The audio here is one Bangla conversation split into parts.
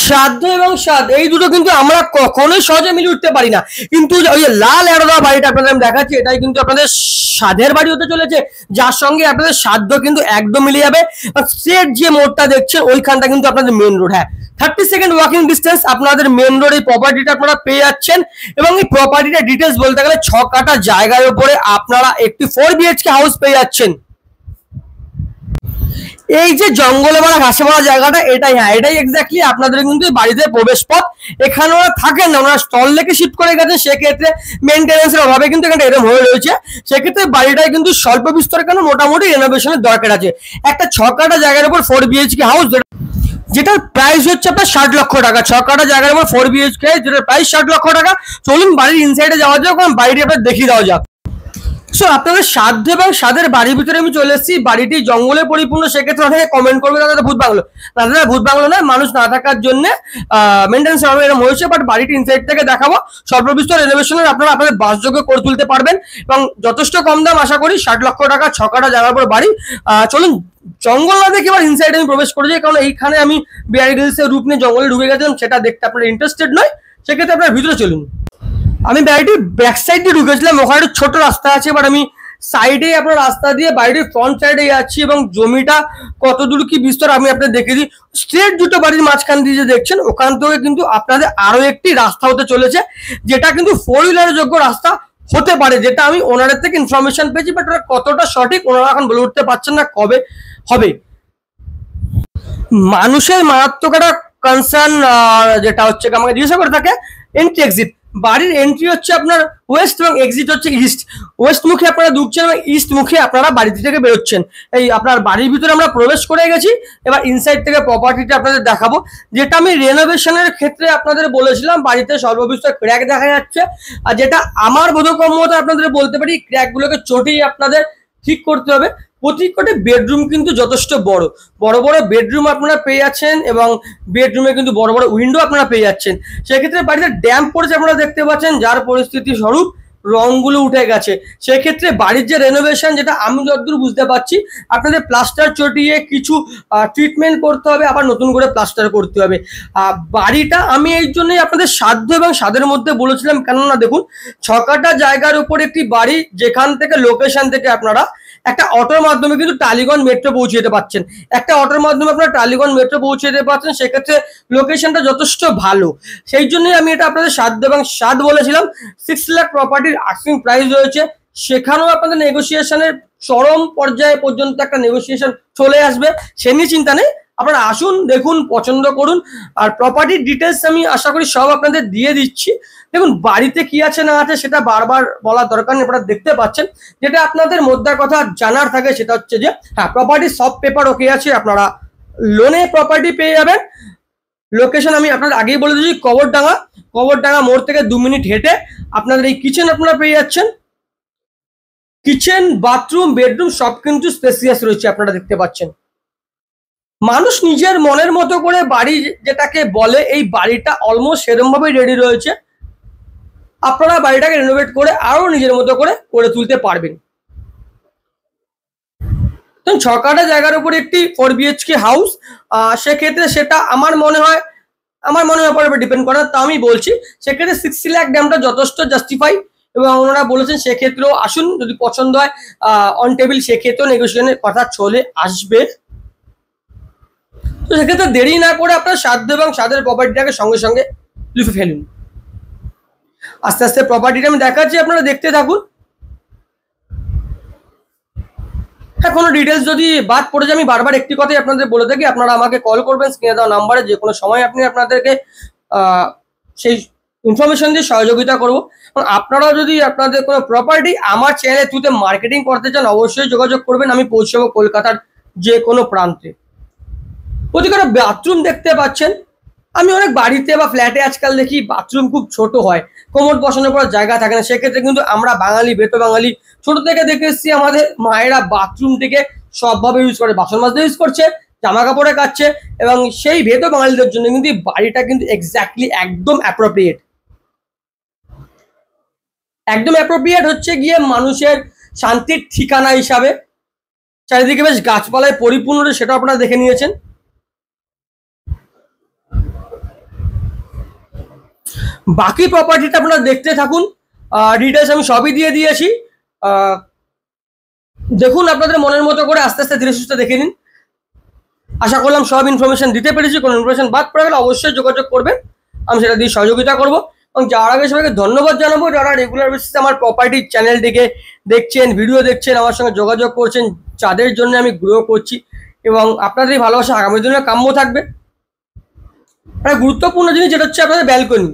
সাধ্য এবং স্বাদ এই দুটো কিন্তু আমরা কখনোই সহজে মিলিয়ে উঠতে পারি না। কিন্তু ওই লাল এড়োদা বাড়িটা আপনাদের আমি দেখাচ্ছি, এটাই কিন্তু আপনাদের স্বাদের বাড়ি হতে চলেছে, যার সঙ্গে আপনাদের সাধ্য কিন্তু একদম মিলে যাবে। স্ট্রেট যে মোড়টা দেখছেন ওইখানটা কিন্তু আপনাদের মেন রোড, হ্যাঁ 30 সেকেন্ড ওয়াকিং ডিস্টেন্স আপনাদের মেন রোড এই প্রপার্টিটা আপনারা পেয়ে যাচ্ছেন। এবং এই প্রপার্টিটা ডিটেলস বলতে গেলে 6 কাঠা জায়গার উপরে আপনারা একটি 4 BHK হাউস পেয়ে যাচ্ছেন। এই যে জঙ্গলে ভরা ঘাসে ভরা জায়গাটা এটাই, হ্যাঁ এটাই এক্স্যাক্টলি আপনাদের কিন্তু বাড়িতে প্রবেশ পথ। এখানে ওরা থাকেন না, ওনারা স্টল লেকে শিফট করে গেছেন, সেক্ষেত্রে মেনটেন্যান্সের অভাবে কিন্তু এখানে এরকম হয়ে রয়েছে। সেক্ষেত্রে বাড়িটাই কিন্তু স্বল্প বিস্তর কেন মোটামুটি রেনোভেশনের দরকার আছে। একটা 6 কাঠা জায়গার উপর 4 BHK হাউস যেটার প্রাইস হচ্ছে আপনার 60 লক্ষ টাকা। 6 কাঠা জায়গার উপর 4 BHK যেটার প্রাইস 60 লক্ষ টাকা। চলুন বাড়ির ইনসাইডে যাওয়া যাক, কারণ বাড়িটি আপনার দেখিয়ে দেওয়া যাক। সো আপনাদের সাধ্য এবং স্বাদের বাড়ির ভিতরে আমি চলে এসেছি। বাড়িটি জঙ্গলে পরিপূর্ণ, সেক্ষেত্রে অনেকে কমেন্ট করবে দাদা ভূত বাংলো। দাদা ভূত বাংলো নয়, মানুষ না থাকার জন্য মেনটেন্স এরকম হয়েছে, বাট বাড়িটি ইনসাইড থেকে দেখাবো। সর্ববিস্তর রেনোভেশনের আপনারা আপনাদের বাসযোগ্য করে তুলতে পারবেন এবং যথেষ্ট কম দাম আশা করি। 60 লক্ষ টাকা 6 কাঠা জায়গার পর বাড়ি। চলুন জঙ্গল না দেখে এবার ইনসাইডে আমি প্রবেশ করে যাই, কারণ এইখানে আমি বিয়ার গ্রিলসের রূপ নিয়ে জঙ্গলে ঢুকে গেছিলাম, সেটা দেখতে আপনারা ইন্টারেস্টেড নয়। সেক্ষেত্রে আপনার ভিতরে চলুন। আমি বাড়িটির ব্যাক সাইড দিয়ে ঢুকেছিলাম, ওখানে একটা ছোট রাস্তা আছে, বাট আমি সাইডে আপনার রাস্তা দিয়ে বাড়ির ফ্রন্ট সাইডে যাচ্ছি এবং জমিটা কত দূর কি বিস্তর আমি আপনাদের দেখে দিই। স্ট্রেট দুটো বাড়ির মাঝখান দিয়ে যে দেখছেন ওখান থেকে কিন্তু আপনাদের আরো একটি রাস্তা হতে চলেছে, যেটা কিন্তু 4 হুইলারের যোগ্য রাস্তা হতে পারে, যেটা আমি ওনারের থেকে ইনফরমেশন পেয়েছি, বাট ওরা কতটা সঠিক ওনারা এখন বলে উঠতে পারছেন না কবে হবে। মানুষের মারাত্মক একটা কনসার্ন যেটা হচ্ছে আমাকে জিজ্ঞাসা করে থাকে এন্ট্রি এক্সিট। বাড়ির এন্ট্রি হচ্ছে আপনার ওয়েস্ট এবং এক্সিট হচ্ছে ইস্ট। ওয়েস্ট মুখে আপনারা ঢুকছেন এবং ইস্ট মুখে আপনারা বাড়ি থেকে বেরোচ্ছেন। এই আপনার বাড়ির ভিতরে আমরা প্রবেশ করে গেছি, এবার ইনসাইড থেকে প্রপার্টিটা আপনাদের দেখাবো। যেটা আমি রেনোভেশনের ক্ষেত্রে আপনাদের বলেছিলাম, বাড়িতে সর্ববিস্তর ক্র্যাক দেখা যাচ্ছে, আর যেটা আমার বোধগম্যতা আপনাদের বলতে পারি ক্র্যাকগুলোকে চটিয়ে আপনাদের ঠিক করতে হবে। প্রত্যেকটি বেডরুম কিন্তু যথেষ্ট বড় বড় বড় বেডরুম আপনারা পেয়ে যাচ্ছেন এবং বেডরুমে কিন্তু বড় বড় উইন্ডো আপনারা পেয়ে যাচ্ছেন। সেক্ষেত্রে বাড়িতে ড্যাম্প পড়েছে আপনারা দেখতে পাচ্ছেন, যার পরিস্থিতি স্বরূপ রংগুলো উঠে গেছে। সেক্ষেত্রে বাড়ির যে রেনোভেশন, যেটা আমি যতদূর বুঝতে পারছি আপনাদের প্লাস্টার চটিয়ে কিছু ট্রিটমেন্ট করতে হবে, আবার নতুন করে প্লাস্টার করতে হবে। বাড়িটা আমি এই জন্যই আপনাদের সাধ্য এবং স্বাদের মধ্যে বলেছিলাম, কেননা দেখুন 6 কাঠা জায়গার উপর একটি বাড়ি, যেখান থেকে লোকেশন থেকে আপনারা একটা অটোর মাধ্যমে কিন্তু টালিগঞ্জ মেট্রো পৌঁছে যেতে পারছেন। একটা অটোর মাধ্যমে আপনারা টালিগঞ্জ মেট্রো পৌঁছে যেতে পারছেন, সেক্ষেত্রে লোকেশনটা যথেষ্ট ভালো। সেই জন্যই আমি এটা আপনাদের সাধ্য এবং স্বাদ বলেছিলাম। 6 লাখ প্রপার্টির আস্কিং প্রাইস রয়েছে, সেখানেও আপনাদের নেগোসিয়েশনের চরম পর্যায়ে পর্যন্ত একটা নেগোসিয়েশন চলে আসবে, সে নিয়ে চিন্তা নেই। আপনারা আসুন, দেখুন, পছন্দ করুন। আর প্রপার্টির ডিটেলস আমি আশা করি সব আপনাদের দিয়ে দিচ্ছি। দেখুন বাড়িতে কি আছে না আছে সেটা বারবার বলার দরকার নেই, আপনারা দেখতে পাচ্ছেন। যেটা আপনাদের মধ্যে কথা জানার থাকে সেটা হচ্ছে যে হ্যাঁ প্রপার্টির সব পেপার ওকে আছে, আপনারা লোনে প্রপার্টি পেয়ে যাবেন। লোকেশন আমি আপনাদের আগেই বলে দিচ্ছি, কবরডাঙ্গা মোড় থেকে 2 মিনিট হেঁটে আপনাদের এই কিচেন আপনারা পেয়ে যাচ্ছেন। কিচেন, বাথরুম, বেডরুম সব কিন্তু স্পেসিয়াস রয়েছে, আপনারা দেখতে পাচ্ছেন। মানুষ নিজের মনের মতো করে বাড়ি যেটাকে বলে, এই বাড়িটা অলমোস্ট সেরকম ভাবে রেডি রয়েছে। আপনারা বাড়িটাকে রেনোভেট করে আরো নিজের মতো করে তুলতে পারবেন। 6 কাঠা জায়গার উপর একটি 4 BHK হাউস, সেক্ষেত্রে সেটা আমার মনে হয় পরে ডিপেন্ড করে, তা আমি বলছি সেক্ষেত্রে 60 লাখ দামটা যথেষ্ট জাস্টিফাই। এবং ওনারা বলেছেন সেক্ষেত্রেও আসুন, যদি পছন্দ হয় অন টেবিল, সেক্ষেত্রেও নেগোসিয়েশনের কথা চলে আসবে। তো সেক্ষেত্রে দেরি না করে আপনার সাধ্য এবং স্বাদের প্রপার্টিটাকে সঙ্গে সঙ্গে লিখে ফেলুন। আস্তে আস্তে প্রপার্টিটা আমি দেখাচ্ছি, আপনারা দেখতে থাকুন। হ্যাঁ, কোনো ডিটেলস যদি বাদ পড়ে যায় আমি বারবার একটি কথাই আপনাদের বলে থাকি, আপনারা আমাকে কল করবেন স্ক্রিনে দেওয়া নাম্বারে, যে কোনো সময় আপনি আপনাদেরকে সেই ইনফরমেশন দিয়ে সহযোগিতা করবো। এবং আপনারাও যদি আপনাদের কোনো প্রপার্টি আমার চ্যানেলে থ্রুতে মার্কেটিং করতে চান, অবশ্যই যোগাযোগ করবেন। আমি পৌঁছাবো কলকাতার যে কোনো প্রান্তে। প্রতিটা বাথরুম দেখতে পাচ্ছেন। আমি অনেক বাড়িতে বা ফ্ল্যাটে আজকাল দেখি বাথরুম খুব ছোট হয়, কোমর বসানোর পর জায়গা থাকে না। সেক্ষেত্রে কিন্তু আমরা বাঙালি, বেতো বাঙালি ছোট থেকে দেখে এসেছি, আমাদের মায়েরা বাথরুমটিকে সবভাবে ইউজ করে, বাসন মাজতে ইউজ করছে, জামা কাপড়ে কাচ্ছে। এবং সেই ভেতো বাঙালিদের জন্য কিন্তু বাড়িটা কিন্তু এক্স্যাক্টলি একদম অ্যাপ্রোপ্রিয়েট হচ্ছে গিয়ে মানুষের শান্তির ঠিকানা হিসাবে। চারিদিকে বেশ গাছপালায় পরিপূর্ণ, সেটা আপনারা দেখে নিয়েছেন। বাকি প্রপার্টিটা আপনারা দেখতে থাকুন, ডিটেলস আমি সবই দিয়ে দিয়েছি। দেখুন আপনাদের মনের মতো করে আস্তে আস্তে ধীরে সুস্থে দেখে নিন। আশা করলাম সব ইনফরমেশন দিতে পেরেছি। কোনো ইনফরমেশন বাদ পড়ে গেলে অবশ্যই যোগাযোগ করবেন, আমি সেটা দিয়ে সহযোগিতা করবো। এবং যার আগে সবাইকে ধন্যবাদ জানাবো যারা রেগুলার বেসিসে আমার প্রপার্টি চ্যানেলটিকে দেখছেন, ভিডিও দেখছেন, আমার সঙ্গে যোগাযোগ করছেন, যাদের জন্য আমি গ্রো করছি এবং আপনাদের এই ভালোবাসা আগামী দিনে কাম্য থাকবে। একটা গুরুত্বপূর্ণ জিনিস যেটা হচ্ছে আপনাদের ব্যালকনি।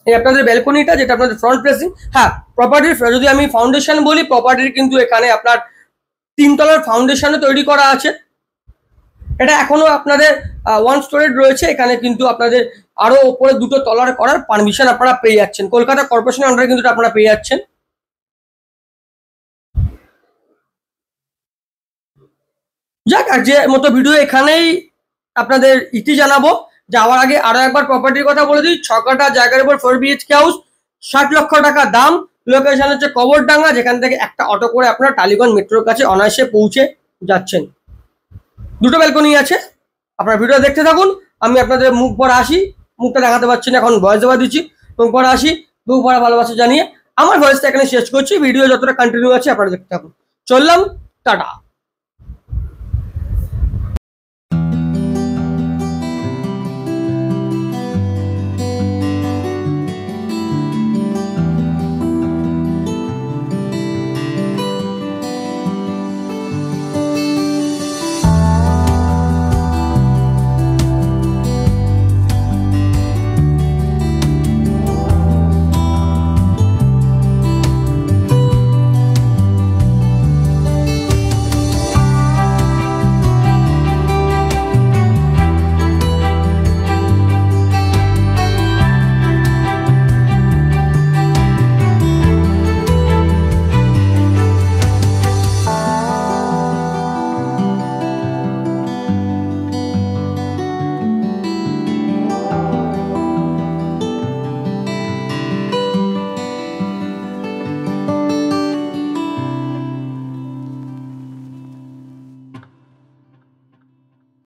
এই আপনাদের ব্যালকনিটা যেটা আপনাদের ফ্রন্ট ফেসিং, হ্যাঁ প্রপার্টির যদি আমি ফাউন্ডেশন বলি, প্রপার্টির কিন্তু এখানে আপনার 3 তলার ফাউন্ডেশনে তৈরি করা আছে। এটা এখনো আপনাদের 1 স্টোরেজ রয়েছে, এখানে কিন্তু আপনাদের আরো উপরে 2টো তলার করার পারমিশন আপনারা পেয়ে যাচ্ছেন, কলকাতা কর্পোরেশনের আন্ডারে কিন্তু আপনারা পেয়ে যাচ্ছেন। যাক, আর যে মতো ভিডিও এখানেই আপনাদের ইতি জানাবো। যাওয়ার আগে আরো একবার প্রপার্টির কথা বলে দিই। 6 কাঠা জায়গার উপর 4 বিএইচকে হাউস, 60 লক্ষ টাকা দাম। লোকেশন হচ্ছে কবরডাঙ্গা, যেখান থেকে একটা অটো করে আপনারা টালিগঞ্জ মেট্রোর কাছে অনায়াসে পৌঁছে যাচ্ছেন। 2টো ব্যালকনি আছে, আপনারা ভিডিও দেখতে থাকুন। আমি আপনাদের মুখ ভরা আসি, মুখটা দেখাতে পারছি না এখন, ভয়েস ওভার দিচ্ছি। মুখ ভরা আসি, মুখ ভরা ভালোবাসা জানিয়ে আমার ভয়েসটা এখানে শেষ করছি। ভিডিও যতটা কন্টিনিউ আছে আপনারা দেখতে থাকুন। চললাম, টাটা।